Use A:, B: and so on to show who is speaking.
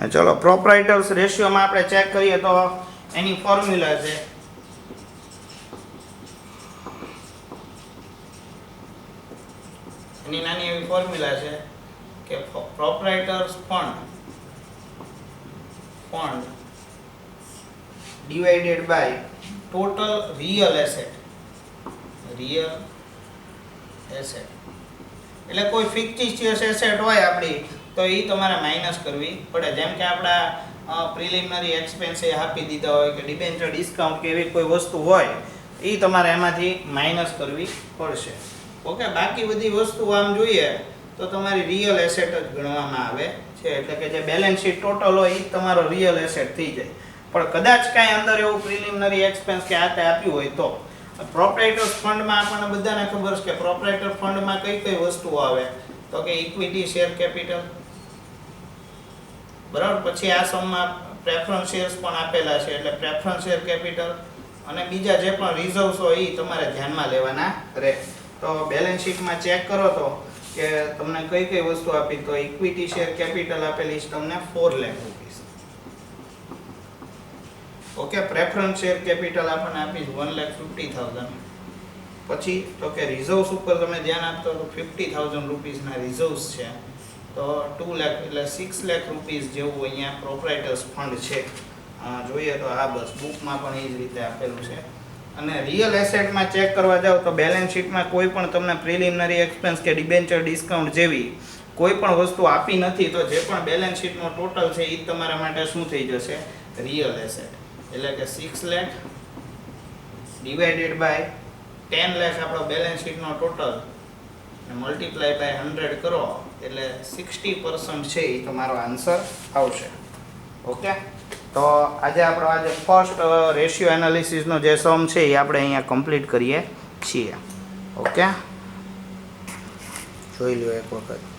A: ચલો પ્રોપરાઇટર્સ રેશિયોમાં આપણે ચેક કરીએ તો એની ફોર્મ્યુલા છે એની નાની એવી ફોર્મ્યુલા છે કે proprietors fund divided by total real asset એટલે કોઈ ફિક્ટિશિયસ એસેટ હોય આપણી તો એ તમારે માઇનસ કરવી પડે. જેમ કે આપણા પ્રિલિમિનરી એક્સપેન્સ એ આપી દીધા હોય કે ડિબેન્ચર ડિસ્કાઉન્ટ કે એવી કોઈ વસ્તુ હોય એ તમારે એમાંથી માઇનસ કરવી પડશે. ઓકે, બાકી બધી વસ્તુ આમ જોઈએ તો તમારી રિયલ એસેટ જ ગણવામાં આવે છે. એટલે કે જે બેલેન્સ શીટ ટોટલ હોય એ તમારો રિયલ એસેટ થઈ જાય. પણ કદાચ કાંઈ અંદર એવું પ્રિલિમિનરી એક્સપેન્સ કે આ તે આપ્યું હોય તો પ્રોપરાઇટર્સ ફંડમાં આપણને બધાને ખબર છે કે પ્રોપરાઇટર ફંડમાં કઈ કઈ વસ્તુઓ આવે તો કે ઇક્વિટી શેર કેપિટલ, બરાબર. પછી આ સમમાં પ્રેફરન્સ શેર્સ પણ આપેલા છે એટલે પ્રેફરન્સ શેર કેપિટલ અને બીજા જે પણ રિઝર્વ્સ હોય એ તમારે ધ્યાનમાં લેવાના રહે. તો બેલેન્સ શીટમાં ચેક કરો તો કે તમને કઈ કઈ વસ્તુ આપી તો ઇક્વિટી શેર કેપિટલ આપેલી છે તમને 4 લાખ રૂપિયા. ઓકે, પ્રેફરન્સ શેર કેપિટલ આપણને આપી 1,50,000. પછી તો કે રિઝર્વ્સ ઉપર તમે ધ્યાન આપતો તો 50,000 રૂપીસના રિઝર્વ્સ છે તો 2 લાખ એટલે 6 લાખ રૂપીસ જેવું અહીંયા પ્રોપરાઇટર્સ ફંડ છે. જોઈએ તો આ બસ બુકમાં પણ એ જ રીતે આપેલું છે. અને રિયલ એસેટમાં ચેક કરવા જાવ તો બેલેન્સ શીટમાં કોઈ પણ તમને પ્રિલિમિનરી એક્સપેન્સ કે ડિબેન્ચર ડિસ્કાઉન્ટ જેવી કોઈ પણ વસ્તુ આપી નથી તો જે પણ બેલેન્સ શીટનો ટોટલ છે એ તમારા માટે શું થઈ જશે? Real asset. એટલે કે 6 લાખ ડિવાઇડેડ બાય 10 લાખ આપણો બેલેન્સ શીટનો ટોટલ અને મલ્ટીપ્લાય બાય 100 કરો એટલે 60% છે એ તમારો આન્સર આવશે. ઓકે, તો આજે આપણો આજે ફર્સ્ટ રેશિયો એનાલિસિસનો જે સમ છે એ આપણે અહીંયા કમ્પ્લીટ કરીએ છીએ. ઓકે, જોઈ લો એક વખત.